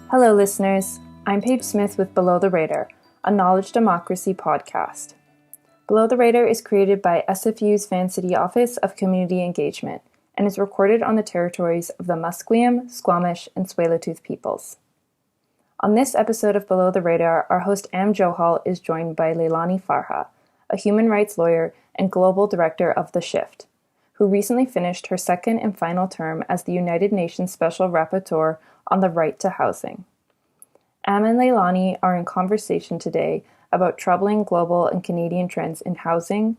Hello, listeners. I'm Paige Smith with Below the Radar, a knowledge democracy podcast. Below the Radar is created by SFU's Vancity Office of Community Engagement and is recorded on the territories of the Musqueam, Squamish, and Tsleil-Waututh peoples. On this episode of Below the Radar, our host Am Johal is joined by Leilani Farha, a human rights lawyer and global director of The Shift, who recently finished her second and final term as the United Nations Special Rapporteur on the right to housing. Am and Leilani are in conversation today about troubling global and Canadian trends in housing,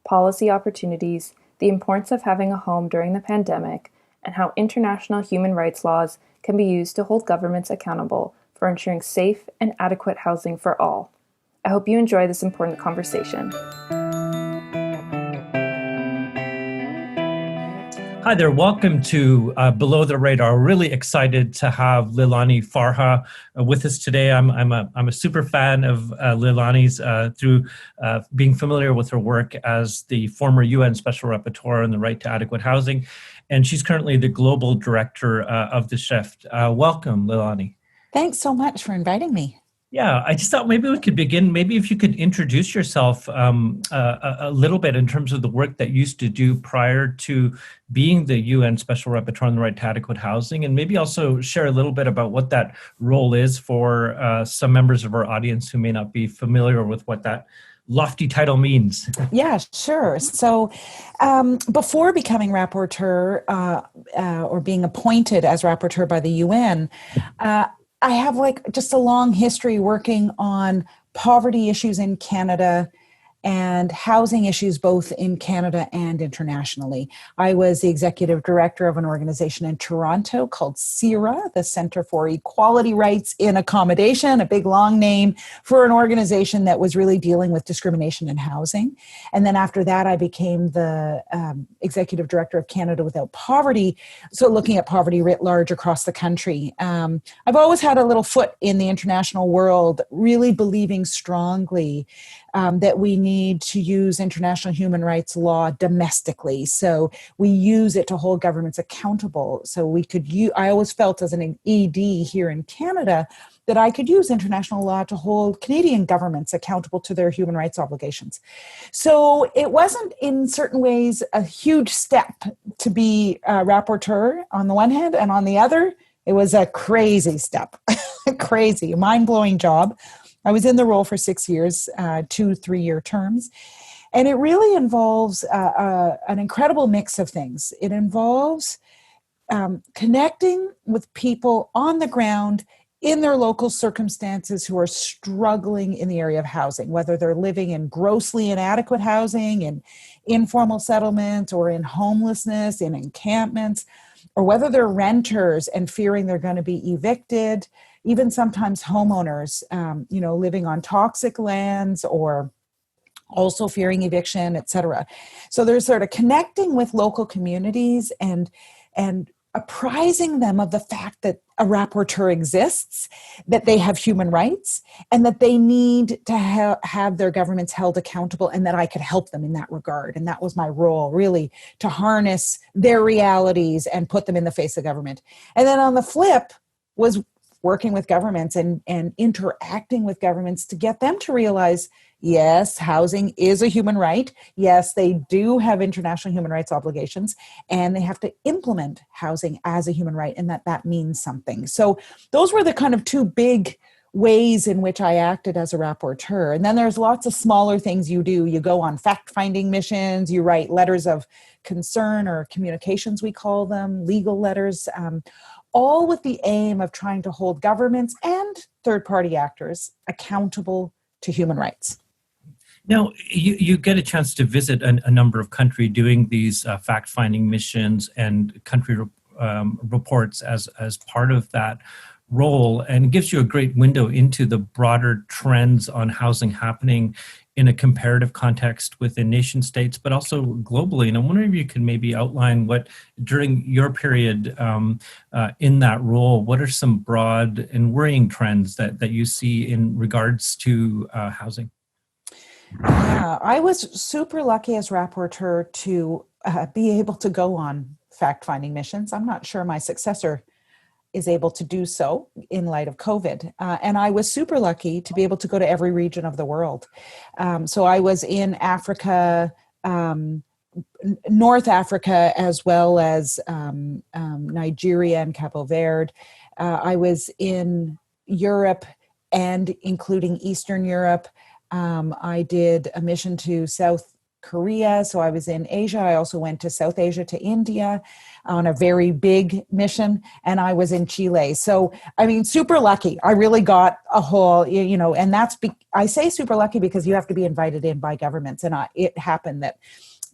policy opportunities, the importance of having a home during the pandemic, and how international human rights laws can be used to hold governments accountable for ensuring safe and adequate housing for all. I hope you enjoy this important conversation. Hi there, welcome to Below the Radar. Really excited to have Leilani Farha with us today. I'm a super fan of Leilani's through being familiar with her work as the former UN Special Rapporteur on the right to adequate housing, and she's currently the global director of The Shift. Welcome, Leilani. Thanks so much for inviting me. Yeah, I just thought maybe we could begin. Maybe if you could introduce yourself a little bit in terms of the work that you used to do prior to being the UN Special Rapporteur on the right to adequate housing, and maybe also share a little bit about what that role is for some members of our audience who may not be familiar with what that lofty title means. Yeah, sure. So before becoming rapporteur or being appointed as rapporteur by the UN, I have just a long history working on poverty issues in Canada and housing issues both in Canada and internationally. I was the executive director of an organization in Toronto called CERA, the Centre for Equality Rights in Accommodation, a big long name for an organization that was really dealing with discrimination in housing. And then after that, I became the executive director of Canada Without Poverty, so looking at poverty writ large across the country. I've always had a little foot in the international world, really believing strongly that we need to use international human rights law domestically. So we use it to hold governments accountable. So we could use, I always felt as an ED here in Canada that I could use international law to hold Canadian governments accountable to their human rights obligations. So it wasn't in certain ways a huge step to be a rapporteur on the one hand, and on the other, it was a crazy step, crazy, mind-blowing job. I was in the role for 6 years, 2 3-year terms. And it really involves an incredible mix of things. It involves connecting with people on the ground in their local circumstances who are struggling in the area of housing, whether they're living in grossly inadequate housing, in informal settlements, or in homelessness, in encampments, or whether they're renters and fearing they're going to be evicted, even sometimes homeowners, living on toxic lands or also fearing eviction, et cetera. So there's sort of connecting with local communities and apprising them of the fact that a rapporteur exists, that they have human rights, and that they need to have their governments held accountable, and that I could help them in that regard. And that was my role, really, to harness their realities and put them in the face of government. And then on the flip was working with governments and interacting with governments to get them to realize, yes, housing is a human right. Yes, they do have international human rights obligations, and they have to implement housing as a human right, and that means something. So those were the kind of two big ways in which I acted as a rapporteur. And then there's lots of smaller things you do. You go on fact-finding missions, you write letters of concern or communications, we call them, legal letters, all with the aim of trying to hold governments and third-party actors accountable to human rights. Now, you get a chance to visit a number of countries doing these fact-finding missions and country reports as part of that role, and it gives you a great window into the broader trends on housing happening in a comparative context within nation states, but also globally. And I'm wondering if you could maybe outline what, during your period in that role, what are some broad and worrying trends that you see in regards to housing? Yeah, I was super lucky as rapporteur to be able to go on fact-finding missions. I'm not sure my successor is able to do so in light of COVID. And I was super lucky to be able to go to every region of the world. So I was in Africa, North Africa, as well as Nigeria and Cabo Verde. I was in Europe and including Eastern Europe. I did a mission to South Korea, so I was in Asia. I also went to South Asia, to India on a very big mission, and I was in Chile. So, I mean, super lucky. I really got a whole, and I say super lucky because you have to be invited in by governments, and it happened that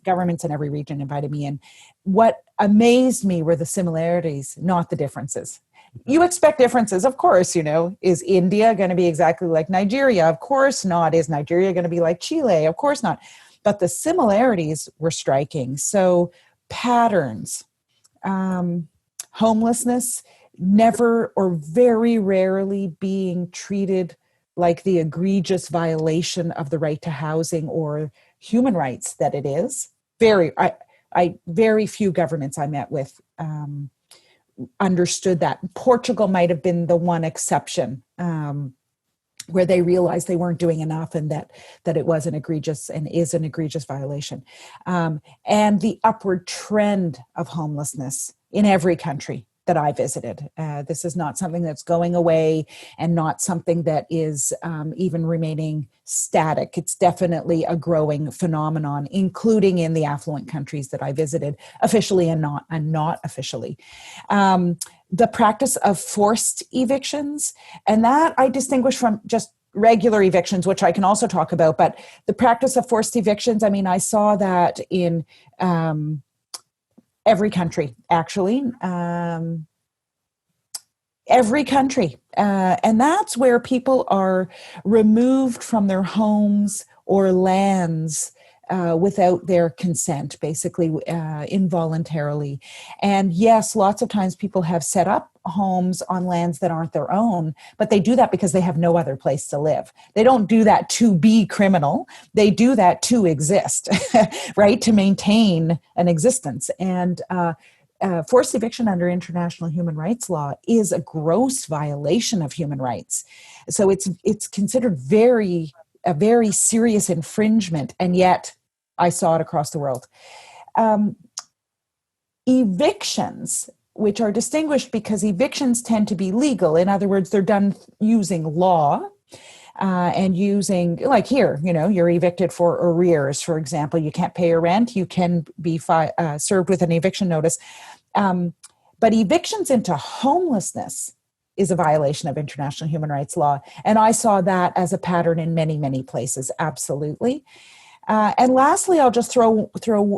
governments in every region invited me in. What amazed me were the similarities, not the differences. You expect differences, of course, is India going to be exactly like Nigeria? Of course not. Is Nigeria going to be like Chile? Of course not. But the similarities were striking. So patterns, homelessness, never or very rarely being treated like the egregious violation of the right to housing or human rights that it is. Very few governments I met with understood that. Portugal might have been the one exception where they realized they weren't doing enough and that it was an egregious and is an egregious violation. And the upward trend of homelessness in every country that I visited. This is not something that's going away and not something that is even remaining static. It's definitely a growing phenomenon, including in the affluent countries that I visited, officially and not officially. The practice of forced evictions, and that I distinguish from just regular evictions, which I can also talk about, but the practice of forced evictions, I mean, I saw that in every country, actually. Every country. And that's where people are removed from their homes or lands without their consent, basically involuntarily. And yes, lots of times people have set up homes on lands that aren't their own, but they do that because they have no other place to live. They don't do that to be criminal. They do that to exist, right? To maintain an existence. And forced eviction under international human rights law is a gross violation of human rights. So it's considered a very serious infringement, and yet I saw it across the world. Evictions, which are distinguished because evictions tend to be legal. In other words, they're done using law and using, like here, you're evicted for arrears, for example. You can't pay your rent. You can be served with an eviction notice. But evictions into homelessness is a violation of international human rights law. And I saw that as a pattern in many, many places, absolutely. And lastly, I'll just throw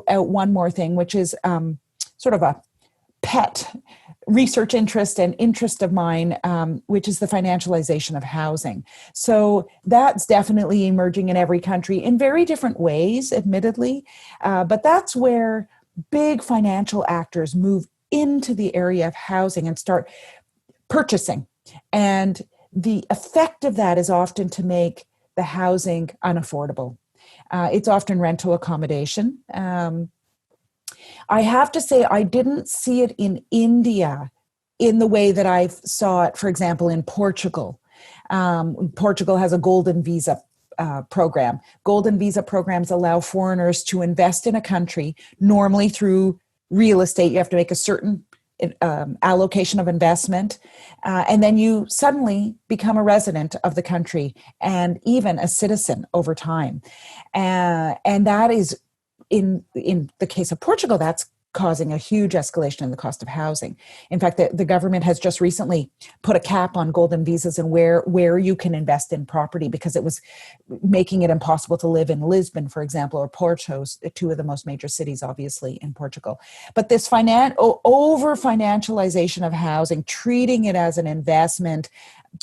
out one more thing, which is sort of a pet research interest and interest of mine, which is the financialization of housing. So that's definitely emerging in every country in very different ways, admittedly. But that's where big financial actors move into the area of housing and start purchasing. And the effect of that is often to make the housing unaffordable. It's often rental accommodation. I have to say, I didn't see it in India in the way that I saw it, for example, in Portugal. Portugal has a golden visa program. Golden visa programs allow foreigners to invest in a country, normally through real estate. You have to make a certain allocation of investment, and then you suddenly become a resident of the country and even a citizen over time. And that is, in the case of Portugal, that's causing a huge escalation in the cost of housing. In fact, the government has just recently put a cap on golden visas and where you can invest in property, because it was making it impossible to live in Lisbon, for example, or Porto, two of the most major cities, obviously, in Portugal. But this over-financialization of housing, treating it as an investment,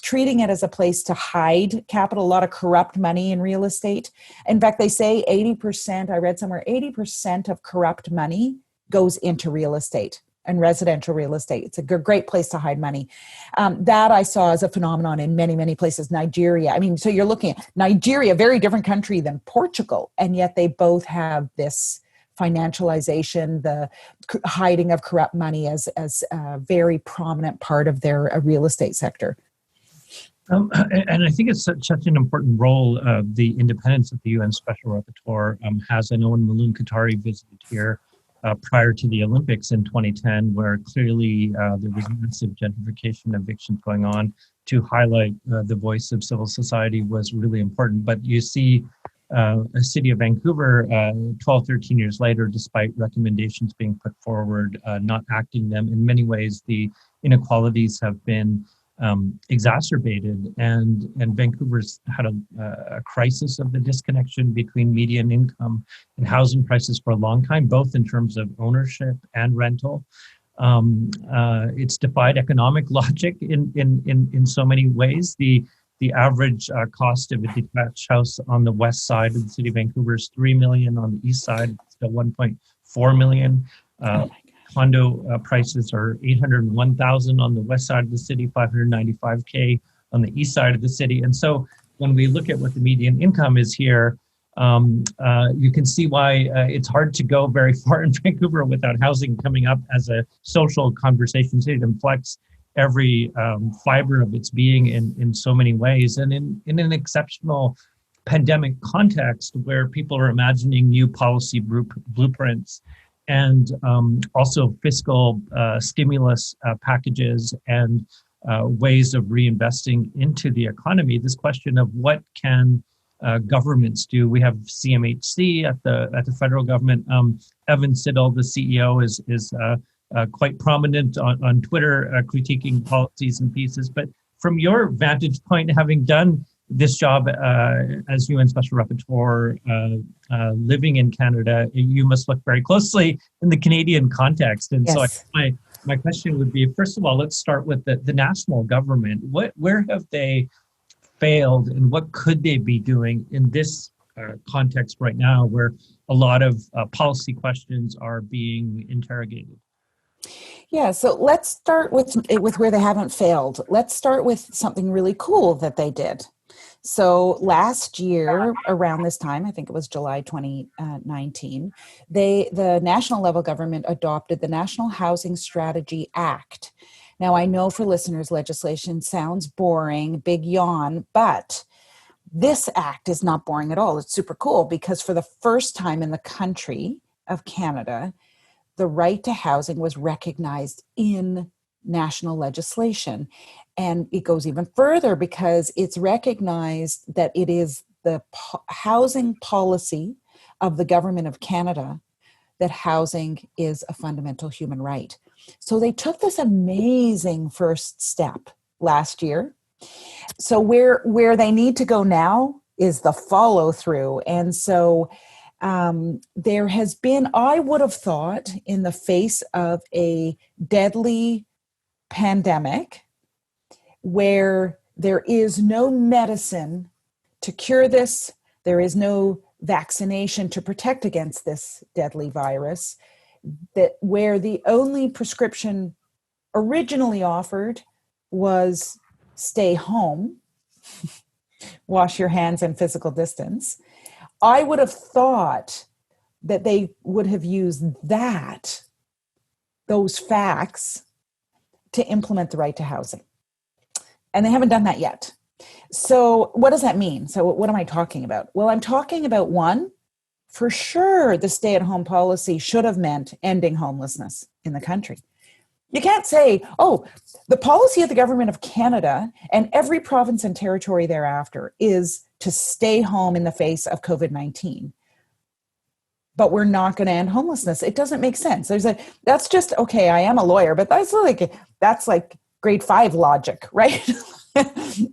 treating it as a place to hide capital, a lot of corrupt money in real estate. In fact, they say 80%, I read somewhere, 80% of corrupt money goes into real estate and residential real estate. It's a great place to hide money. That I saw as a phenomenon in many, many places. Nigeria. I mean, so you're looking at Nigeria, a very different country than Portugal, and yet they both have this financialization, the hiding of corrupt money as a very prominent part of their real estate sector. And I think it's such an important role the independence that the UN Special Rapporteur has. I know when Maloon Qatari visited here prior to the Olympics in 2010, where clearly there was massive gentrification, evictions going on, to highlight the voice of civil society was really important. But you see a city of Vancouver 12, 13 years later, despite recommendations being put forward, not acting them. In many ways, the inequalities have been exacerbated, and Vancouver's had a crisis of the disconnection between median income and housing prices for a long time, both in terms of ownership and rental. It's defied economic logic in so many ways. The average cost of a detached house on the west side of the city of Vancouver is $3 million. On the east side, it's still $1.4 million. Condo prices are $801,000 on the west side of the city, $595K on the east side of the city. And so when we look at what the median income is here, you can see why it's hard to go very far in Vancouver without housing coming up as a social conversation. It inflects every fiber of its being in so many ways. And in an exceptional pandemic context where people are imagining new policy blueprints and also fiscal stimulus packages and ways of reinvesting into the economy, this question of what can governments do. We have CMHC at the federal government. Evan Siddle, the CEO, is quite prominent on Twitter, critiquing policies and pieces. But from your vantage point, having done this job as UN Special Rapporteur, living in Canada, you must look very closely in the Canadian context. And yes. So my question would be, first of all, let's start with the national government. Where have they failed, and what could they be doing in this context right now, where a lot of policy questions are being interrogated? Yeah, so let's start with where they haven't failed. Let's start with something really cool that they did. So last year, around this time, I think it was July 2019, the national level government adopted the National Housing Strategy Act. Now, I know for listeners, legislation sounds boring, big yawn, but this act is not boring at all. It's super cool because for the first time in the country of Canada, the right to housing was recognized in national legislation. And it goes even further because it's recognized that it is the housing policy of the government of Canada that housing is a fundamental human right. So they took this amazing first step last year. So where they need to go now is the follow through. And so there has been, I would have thought, in the face of a deadly pandemic, where there is no medicine to cure this, there is no vaccination to protect against this deadly virus, that where the only prescription originally offered was stay home, wash your hands and physical distance, I would have thought that they would have used those facts to implement the right to housing. And they haven't done that yet. So what does that mean? So what am I talking about? Well, I'm talking about, one, for sure, the stay-at-home policy should have meant ending homelessness in the country. You can't say, oh, the policy of the government of Canada and every province and territory thereafter is to stay home in the face of COVID-19. But we're not going to end homelessness. It doesn't make sense. That's just, okay, I am a lawyer, but that's like grade 5 logic, right?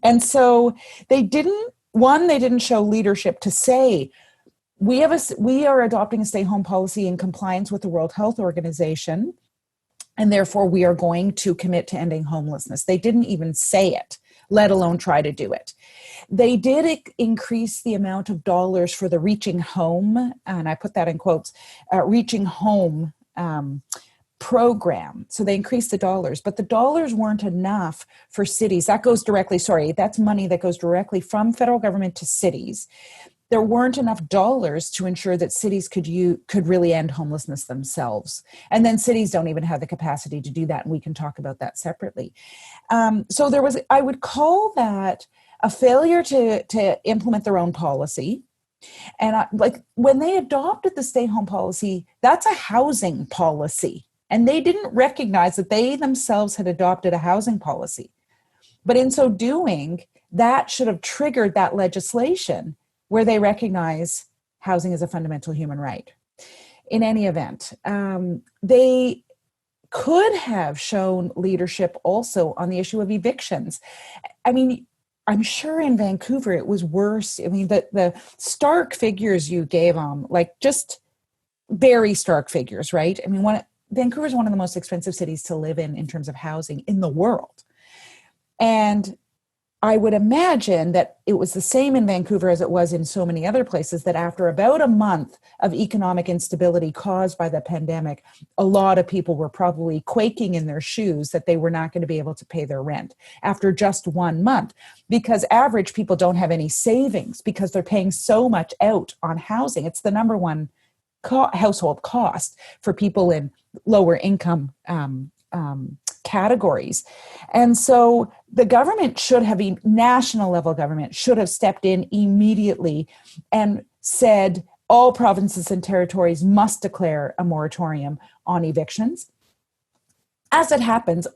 And so they didn't show leadership to say, we are adopting a stay-home policy in compliance with the World Health Organization, and therefore we are going to commit to ending homelessness. They didn't even say it, let alone try to do it. They did increase the amount of dollars for the Reaching Home, and I put that in quotes, Reaching Home program. So they increased the dollars, but the dollars weren't enough for cities. That's money that goes directly from federal government to cities. there weren't enough dollars to ensure that cities could really end homelessness themselves. And then cities don't even have the capacity to do that. And we can talk about that separately. So there was, I would call that a failure to implement their own policy. And like when they adopted the stay home policy, that's a housing policy. And they didn't recognize that they themselves had adopted a housing policy. But in so doing, that should have triggered that legislation where they recognize housing is a fundamental human right. In any event, they could have shown leadership also on the issue of evictions. I mean, I'm sure in Vancouver it was worse. I mean, the stark figures you gave them, like just very stark figures, right? I mean, Vancouver is one of the most expensive cities to live in terms of housing in the world. And I would imagine that it was the same in Vancouver as it was in so many other places, that after about a month of economic instability caused by the pandemic, a lot of people were probably quaking in their shoes that they were not going to be able to pay their rent after just 1 month, because average people don't have any savings because they're paying so much out on housing. It's the number one household cost for people in lower income categories. And so the government should have, national level government should have stepped in immediately and said all provinces and territories must declare a moratorium on evictions. As it happens,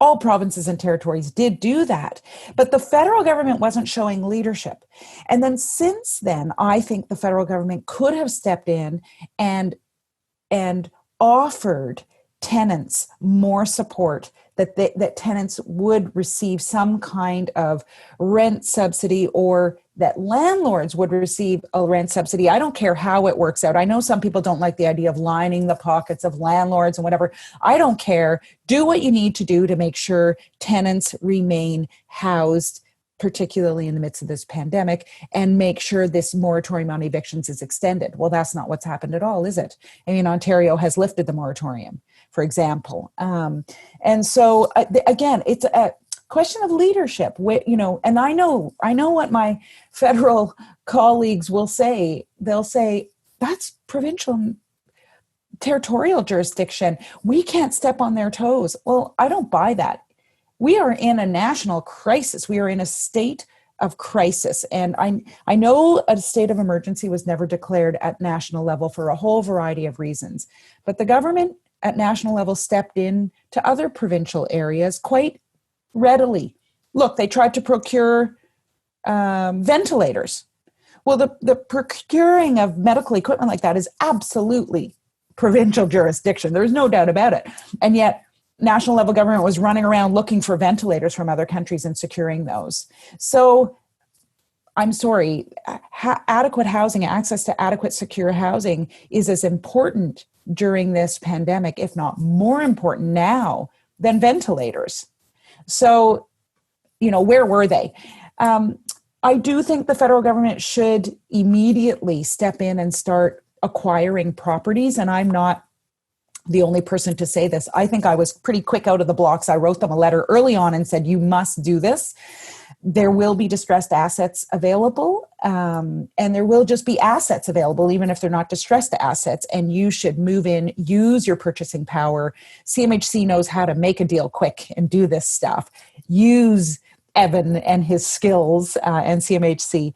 all provinces and territories did do that, but the federal government wasn't showing leadership. And then since then, I think the federal government could have stepped in and offered tenants more support, that tenants would receive some kind of rent subsidy, or that landlords would receive a rent subsidy. I don't care how it works out. I know some people don't like the idea of lining the pockets of landlords and whatever. I don't care. Do what you need to do to make sure tenants remain housed, particularly in the midst of this pandemic, and make sure this moratorium on evictions is extended. Well, that's not what's happened at all, is it? I mean, Ontario has lifted the moratorium, for example. And so, again, it's a question of leadership. And I know what my federal colleagues will say. They'll say, that's provincial and territorial jurisdiction. We can't step on their toes. Well, I don't buy that. We are in a national crisis. We are in a state of crisis. And I know a state of emergency was never declared at national level for a whole variety of reasons. But the government at national level stepped in to other provincial areas quite readily. Look, they tried to procure ventilators. Well, the procuring of medical equipment like that is absolutely provincial jurisdiction. There's no doubt about it. And yet, national level government was running around looking for ventilators from other countries and securing those. So I'm sorry, adequate housing, access to adequate secure housing is as important during this pandemic, if not more important now than ventilators. So, where were they? I do think the federal government should immediately step in and start acquiring properties. And I'm not the only person to say this. I think I was pretty quick out of the blocks. I wrote them a letter early on and said, you must do this. There will be distressed assets available, and there will just be assets available, even if they're not distressed assets, and you should move in, use your purchasing power. CMHC knows how to make a deal quick and do this stuff. Use Evan and his skills and CMHC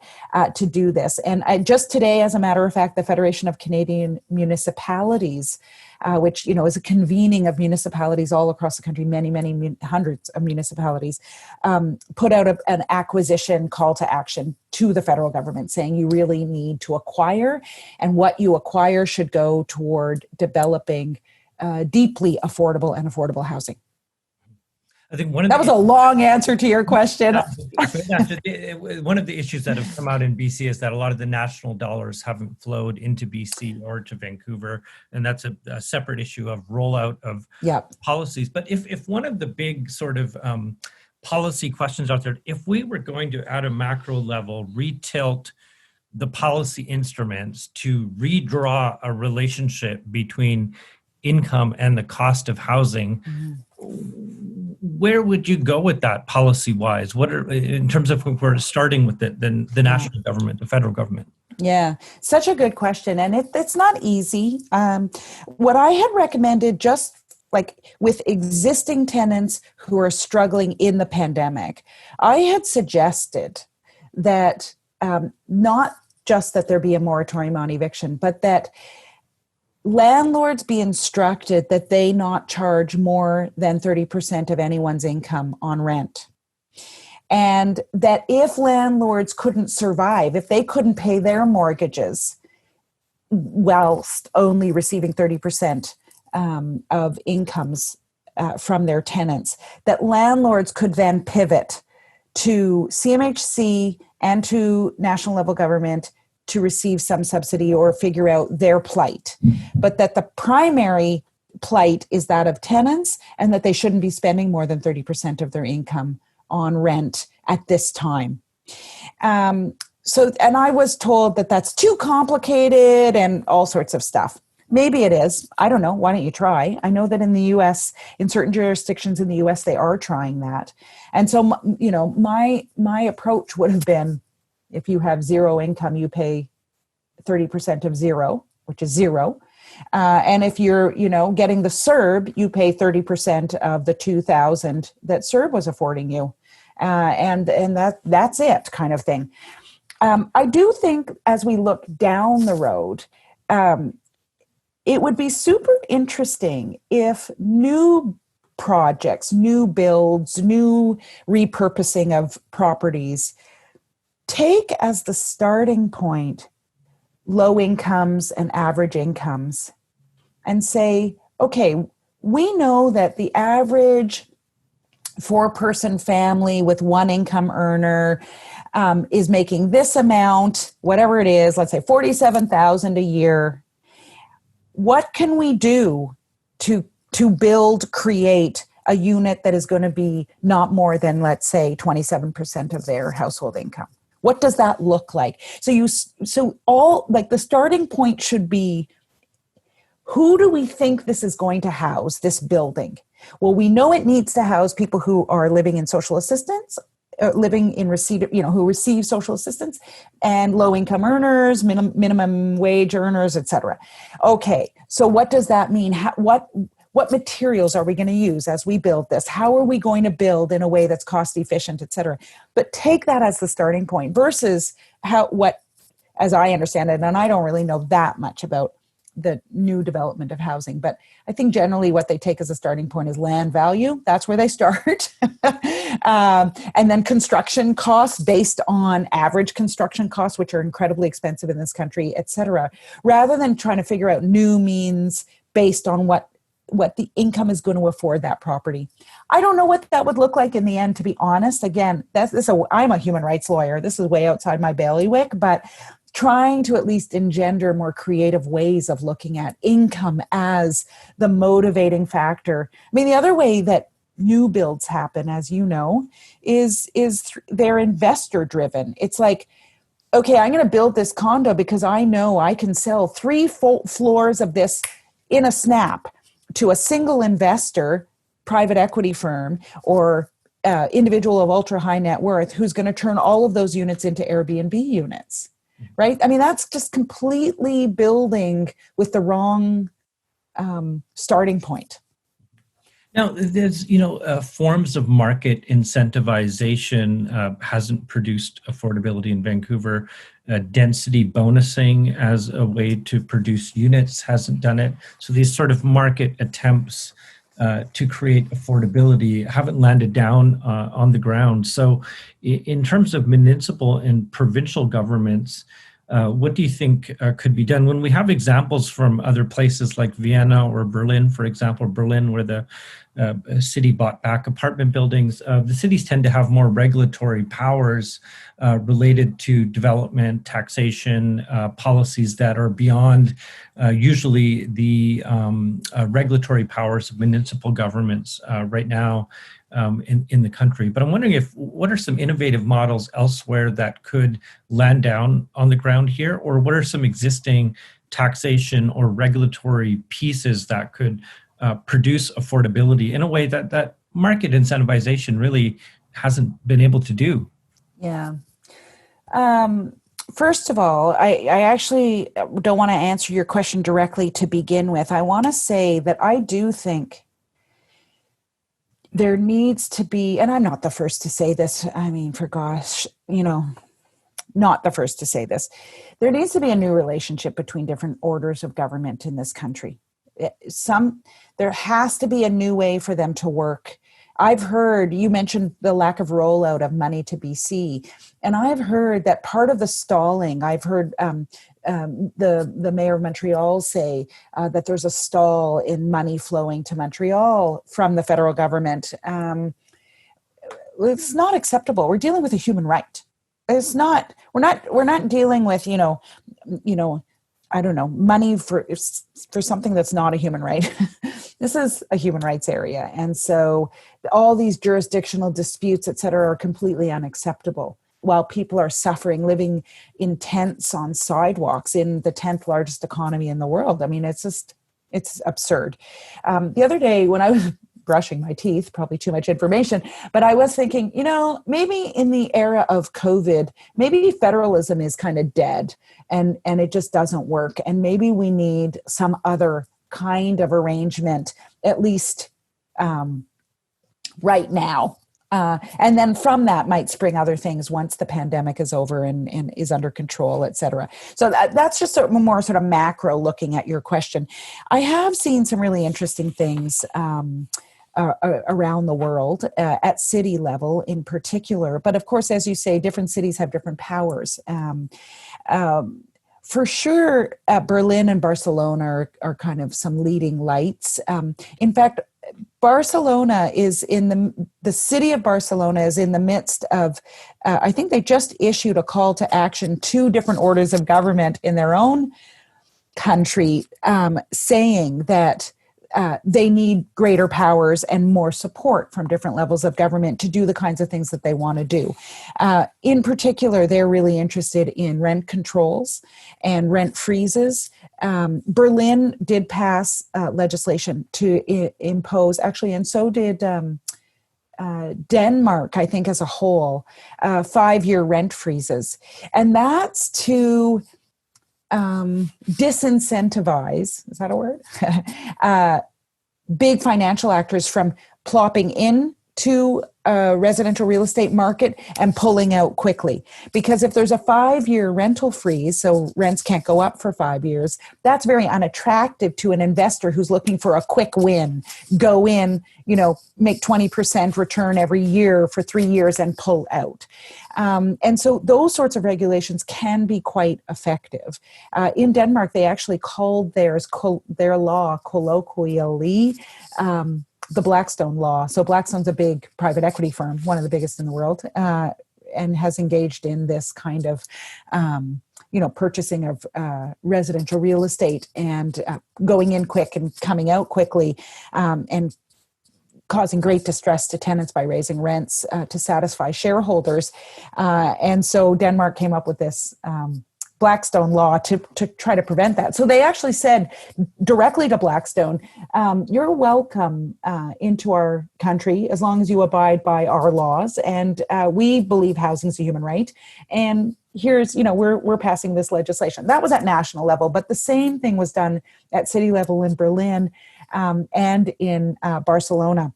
to do this. And just today, as a matter of fact, the Federation of Canadian Municipalities, which is a convening of municipalities all across the country, many hundreds of municipalities, put out an acquisition call to action to the federal government, saying you really need to acquire, and what you acquire should go toward developing deeply affordable and affordable housing. I think that was a long answer to your question. One of the issues that have come out in BC is that a lot of the national dollars haven't flowed into BC or to Vancouver, and that's a separate issue of rollout of policies. But if one of the big sort of policy questions out there, if we were going to, at a macro level, retilt the policy instruments to redraw a relationship between income and the cost of housing, where would you go with that policy-wise? What are, in terms of if we're starting with the national government, the federal government? Yeah, such a good question. And it's not easy. What I had recommended, just like with existing tenants who are struggling in the pandemic, I had suggested that not just that there be a moratorium on eviction, but that landlords be instructed that they not charge more than 30% of anyone's income on rent. And that if landlords couldn't survive, if they couldn't pay their mortgages whilst only receiving 30% of incomes from their tenants, that landlords could then pivot to CMHC and to national level government to receive some subsidy or figure out their plight. But that the primary plight is that of tenants, and that they shouldn't be spending more than 30% of their income on rent at this time. And I was told that that's too complicated and all sorts of stuff. Maybe it is. I don't know. Why don't you try? I know that in the US, in certain jurisdictions in the US, they are trying that. And so, my approach would have been, if you have zero income, you pay 30% of zero, which is zero. And if you're, getting the CERB, you pay 30% of the $2,000 that CERB was affording you. And that's it, kind of thing. I do think as we look down the road, it would be super interesting if new projects, new builds, new repurposing of properties take as the starting point low incomes and average incomes and say, okay, we know that the average 4-person family with one income earner is making this amount, whatever it is, let's say $47,000 a year. What can we do to create a unit that is going to be not more than, let's say, 27% of their household income? What does that look like? So the starting point should be, who do we think this is going to house, this building? Well, we know it needs to house people who are living in social assistance, who receive social assistance, and low income earners, minimum wage earners, etc. Okay, so what does that mean? What materials are we going to use as we build this? How are we going to build in a way that's cost efficient, et cetera? But take that as the starting point versus as I understand it, and I don't really know that much about the new development of housing, but I think generally what they take as a starting point is land value. That's where they start. And then construction costs based on average construction costs, which are incredibly expensive in this country, et cetera, rather than trying to figure out new means based on what the income is going to afford that property. I don't know what that would look like in the end, to be honest. Again, I'm a human rights lawyer. This is way outside my bailiwick, but trying to at least engender more creative ways of looking at income as the motivating factor. I mean, the other way that new builds happen, as you know, is they're investor driven. It's like, okay, I'm going to build this condo because I know I can sell 3 full floors of this in a snap to a single investor, private equity firm, or individual of ultra high net worth who's going to turn all of those units into Airbnb units. Right? I mean, that's just completely building with the wrong starting point. Now, there's, forms of market incentivization hasn't produced affordability in Vancouver. Density bonusing as a way to produce units hasn't done it. So these sort of market attempts to create affordability haven't landed down on the ground. So in terms of municipal and provincial governments, what do you think could be done? When we have examples from other places like Vienna or Berlin, for example, Berlin, where the city bought back apartment buildings, the cities tend to have more regulatory powers related to development, taxation, policies that are beyond usually the regulatory powers of municipal governments right now in the country. But I'm wondering what are some innovative models elsewhere that could land down on the ground here, or what are some existing taxation or regulatory pieces that could produce affordability in a way that market incentivization really hasn't been able to do? Yeah. First of all, I actually don't want to answer your question directly to begin with. I want to say that I do think there needs to be, and I'm not the first to say this, I mean, for gosh, not the first to say this, there needs to be a new relationship between different orders of government in this country. There has to be a new way for them to work. I've heard, you mentioned the lack of rollout of money to BC, and I've heard that part of the stalling, I've heard the mayor of Montreal say that there's a stall in money flowing to Montreal from the federal government. It's not acceptable. We're dealing with a human right. It's not, we're not dealing with, I don't know, money for something that's not a human right. This is a human rights area. And so all these jurisdictional disputes, et cetera, are completely unacceptable while people are suffering, living in tents on sidewalks in the 10th largest economy in the world. I mean, it's absurd. The other day when I was brushing my teeth, probably too much information, but I was thinking, maybe in the era of COVID, maybe federalism is kind of dead and it just doesn't work. And maybe we need some other kind of arrangement, at least right now. And then from that might spring other things once the pandemic is over and is under control, et cetera. So that's just a more sort of macro looking at your question. I have seen some really interesting things around the world at city level in particular. But of course, as you say, different cities have different powers. For sure, Berlin and Barcelona are kind of some leading lights. In fact, Barcelona is the city of Barcelona is in the midst of, I think they just issued a call to action to different orders of government in their own country, saying that they need greater powers and more support from different levels of government to do the kinds of things that they want to do. In particular, they're really interested in rent controls and rent freezes. Berlin did pass legislation to impose, actually, and so did Denmark, I think, as a whole, 5-year rent freezes. And that's to disincentivize, is that a word? Big financial actors from plopping into a residential real estate market and pulling out quickly. Because if there's a 5-year rental freeze, so rents can't go up for 5 years, that's very unattractive to an investor who's looking for a quick win. Go in, make 20% return every year for 3 years and pull out. And so those sorts of regulations can be quite effective. In Denmark, they actually called their law colloquially the Blackstone law. So Blackstone's a big private equity firm, one of the biggest in the world, and has engaged in this kind of, purchasing of residential real estate and going in quick and coming out quickly, and causing great distress to tenants by raising rents to satisfy shareholders. And so Denmark came up with this Blackstone law to try to prevent that. So they actually said directly to Blackstone, you're welcome into our country as long as you abide by our laws. And we believe housing is a human right. And here's, we're passing this legislation. That was at national level, but the same thing was done at city level in Berlin and in Barcelona.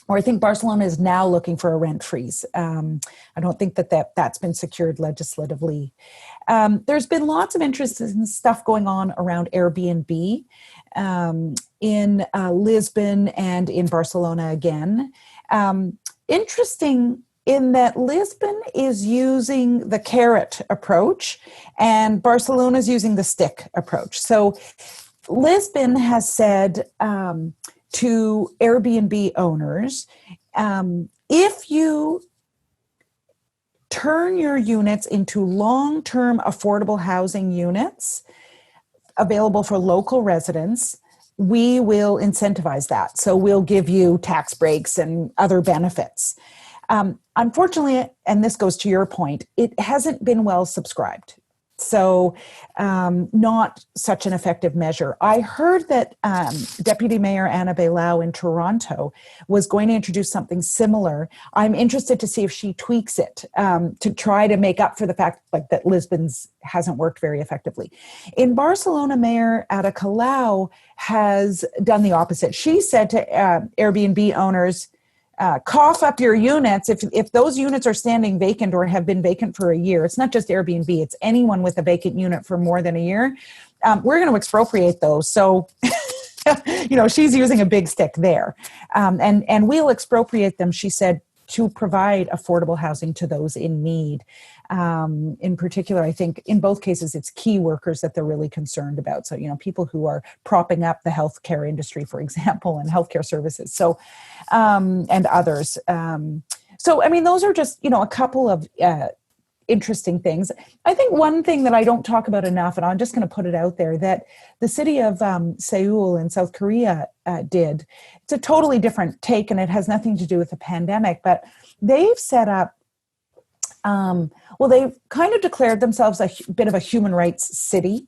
Or I think Barcelona is now looking for a rent freeze. I don't think that's been secured legislatively. There's been lots of interesting stuff going on around Airbnb in Lisbon and in Barcelona again. Interesting in that Lisbon is using the carrot approach and Barcelona is using the stick approach. So Lisbon has said to Airbnb owners, if you turn your units into long-term affordable housing units available for local residents, we will incentivize that. So we'll give you tax breaks and other benefits. Unfortunately, and this goes to your point, it hasn't been well subscribed. So not such an effective measure. I heard that Deputy Mayor Anna Bailau in Toronto was going to introduce something similar. I'm interested to see if she tweaks it to try to make up for the fact that Lisbon's hasn't worked very effectively. In Barcelona, Mayor Ada Colau has done the opposite. She said to Airbnb owners, cough up your units. If those units are standing vacant or have been vacant for a year, it's not just Airbnb, it's anyone with a vacant unit for more than a year. We're going to expropriate those. So, she's using a big stick there. And we'll expropriate them, she said, to provide affordable housing to those in need. In particular, I think in both cases, it's key workers that they're really concerned about. So, people who are propping up the healthcare industry, for example, and healthcare services. So, and others. Those are just, a couple of interesting things. I think one thing that I don't talk about enough, and I'm just going to put it out there, that the city of Seoul in South Korea did. It's a totally different take, and it has nothing to do with the pandemic, but they've set up they've kind of declared themselves a bit of a human rights city,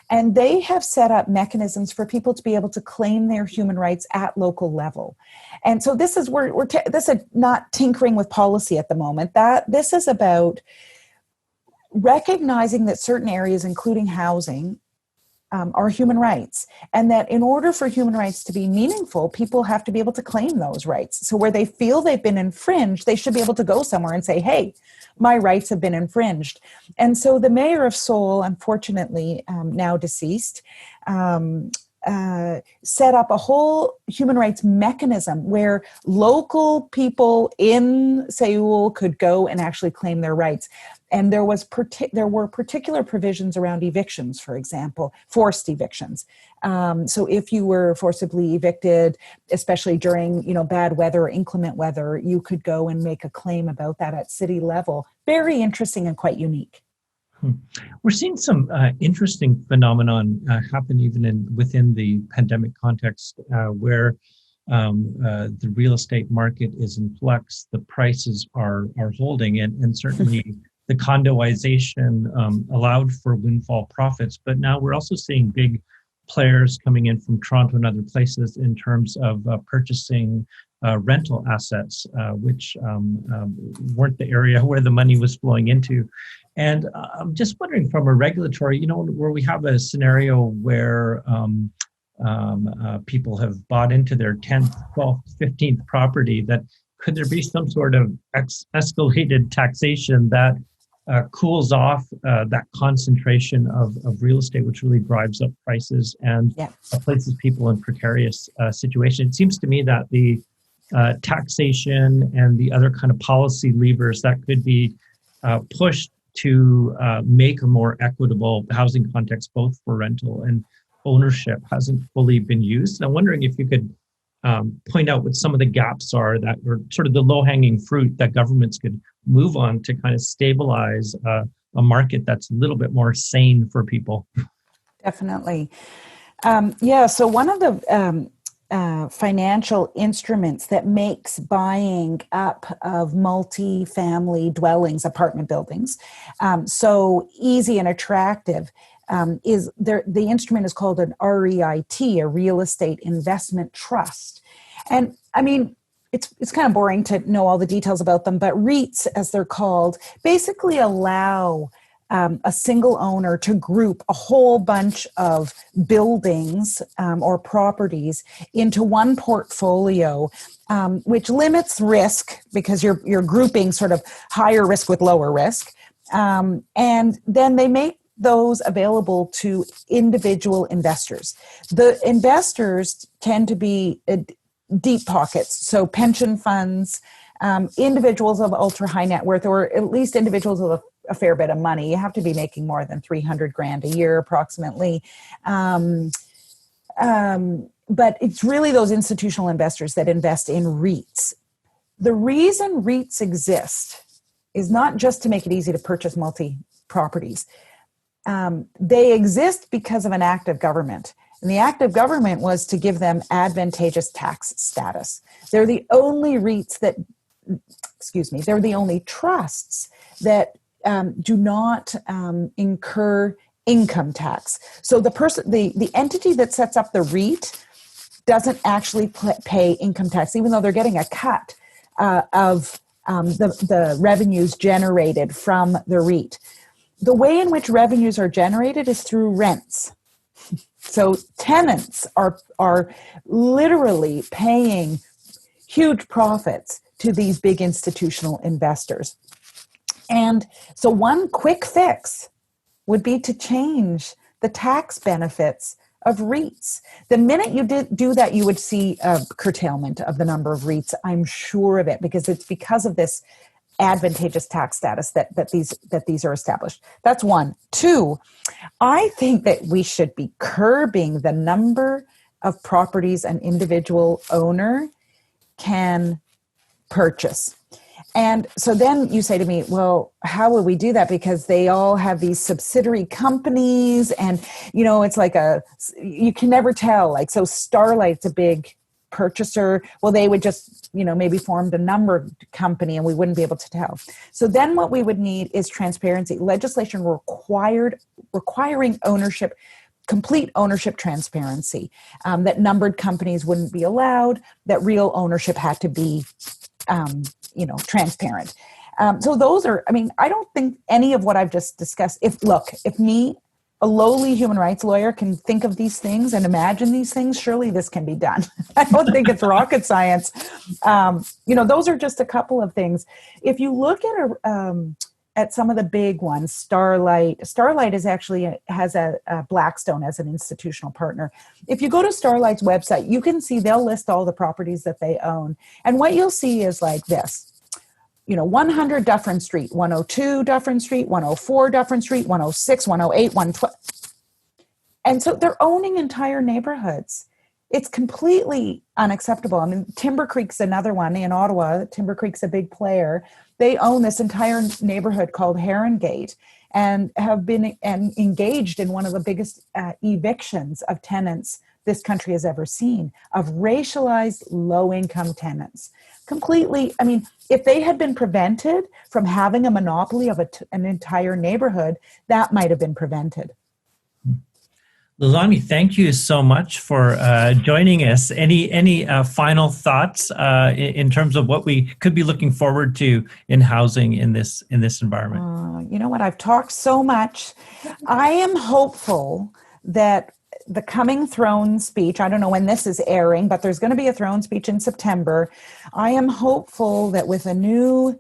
and they have set up mechanisms for people to be able to claim their human rights at local level. And so this is this is not tinkering with policy at the moment. This is about recognizing that certain areas, including housing, are human rights, and that in order for human rights to be meaningful, people have to be able to claim those rights. So where they feel they've been infringed, they should be able to go somewhere and say, hey, my rights have been infringed. And so the mayor of Seoul, unfortunately now deceased, set up a whole human rights mechanism where local people in Seoul could go and actually claim their rights. And there were particular provisions around evictions, for example, forced evictions. So if you were forcibly evicted, especially during bad weather or inclement weather, you could go and make a claim about that at city level. Very interesting and quite unique. We're seeing some interesting phenomenon happen even within the pandemic context, where the real estate market is in flux, the prices are holding, and certainly the condoization allowed for windfall profits. But now we're also seeing big players coming in from Toronto and other places in terms of purchasing rental assets, which weren't the area where the money was flowing into. And I'm just wondering, from a regulatory, where we have a scenario where people have bought into their 10th, 12th, 15th property, that could there be some sort of escalated taxation that cools off that concentration of real estate, which really drives up prices and places people in precarious situations? It seems to me that the taxation and the other kind of policy levers that could be pushed to make a more equitable housing context, both for rental and ownership, hasn't fully been used. And I'm wondering if you could point out what some of the gaps are that are sort of the low-hanging fruit that governments could move on to kind of stabilize a market that's a little bit more sane for people. Definitely. So one of the financial instruments that makes buying up of multi-family dwellings, apartment buildings, so easy and attractive is there. The instrument is called an REIT, a real estate investment trust. And I mean, it's kind of boring to know all the details about them, but REITs, as they're called, basically allow a single owner to group a whole bunch of buildings or properties into one portfolio, which limits risk because you're grouping sort of higher risk with lower risk. And then they make those available to individual investors. The investors tend to be deep pockets, so pension funds, individuals of ultra high net worth, or at least individuals with a fair bit of money. You have to be making more than $300,000 a year approximately. But it's really those institutional investors that invest in REITs. The reason REITs exist is not just to make it easy to purchase multi-properties. They exist because of an act of government. And the act of government was to give them advantageous tax status. They're the only REITs they're the only trusts that do not incur income tax. So the entity that sets up the REIT doesn't actually pay income tax, even though they're getting a cut of the revenues generated from the REIT. The way in which revenues are generated is through rents. So tenants are literally paying huge profits to these big institutional investors. And so one quick fix would be to change the tax benefits of REITs. The minute you do that, you would see a curtailment of the number of REITs. I'm sure of it, because it's because of this advantageous tax status that these are established. That's one. Two, I think that we should be curbing the number of properties an individual owner can purchase. And so then you say to me, well, how will we do that? Because they all have these subsidiary companies, and, it's like you can never tell. Like, so Starlight's a big purchaser. Well, they would just, maybe formed a number company, and we wouldn't be able to tell. So then what we would need is transparency. Legislation requiring ownership, complete ownership transparency, that numbered companies wouldn't be allowed, that real ownership had to be transparent. So those are, I don't think any of what I've just discussed, if me, a lowly human rights lawyer, can think of these things and imagine these things, surely this can be done. I don't think it's rocket science. Those are just a couple of things. If you look at some of the big ones, Starlight is actually has a Blackstone as an institutional partner. If you go to Starlight's website, you can see they'll list all the properties that they own. And what you'll see is like this, 100 Dufferin Street, 102 Dufferin Street, 104 Dufferin Street, 106, 108, 112. And so they're owning entire neighborhoods. It's completely unacceptable. Timber Creek's another one in Ottawa. Timber Creek's a big player. They own this entire neighborhood called Herongate and have been engaged in one of the biggest evictions of tenants this country has ever seen, of racialized low-income tenants. Completely, if they had been prevented from having a monopoly of an entire neighborhood, that might have been prevented. Leilani, thank you so much for joining us. Any final thoughts in terms of what we could be looking forward to in housing in this environment? You know what? I've talked so much. I am hopeful that the coming throne speech, I don't know when this is airing, but there's going to be a throne speech in September. I am hopeful that with a new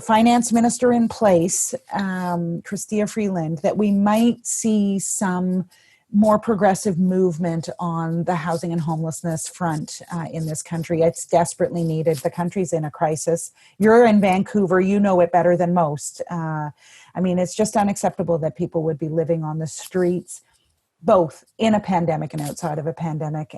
finance minister in place, Chrystia Freeland, that we might see some more progressive movement on the housing and homelessness front in this country. It's desperately needed. The country's in a crisis. You're in Vancouver. You know it better than most. It's just unacceptable that people would be living on the streets, both in a pandemic and outside of a pandemic.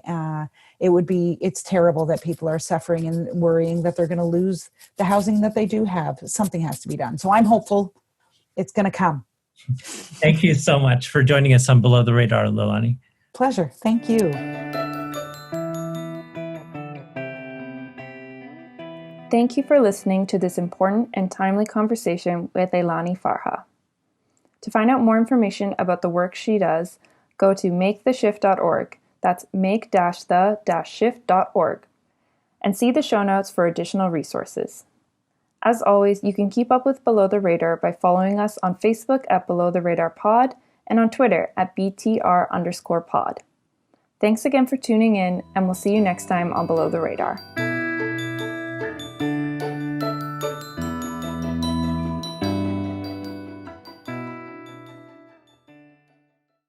It's terrible that people are suffering and worrying that they're going to lose the housing that they do have. Something has to be done. So I'm hopeful it's going to come. Thank you so much for joining us on Below the Radar, Leilani. Pleasure. Thank you. Thank you for listening to this important and timely conversation with Leilani Farha. To find out more information about the work she does, go to maketheshift.org. That's make-the-shift.org. And see the show notes for additional resources. As always, you can keep up with Below the Radar by following us on Facebook at Below the Radar Pod and on Twitter at BTR_pod. Thanks again for tuning in, and we'll see you next time on Below the Radar.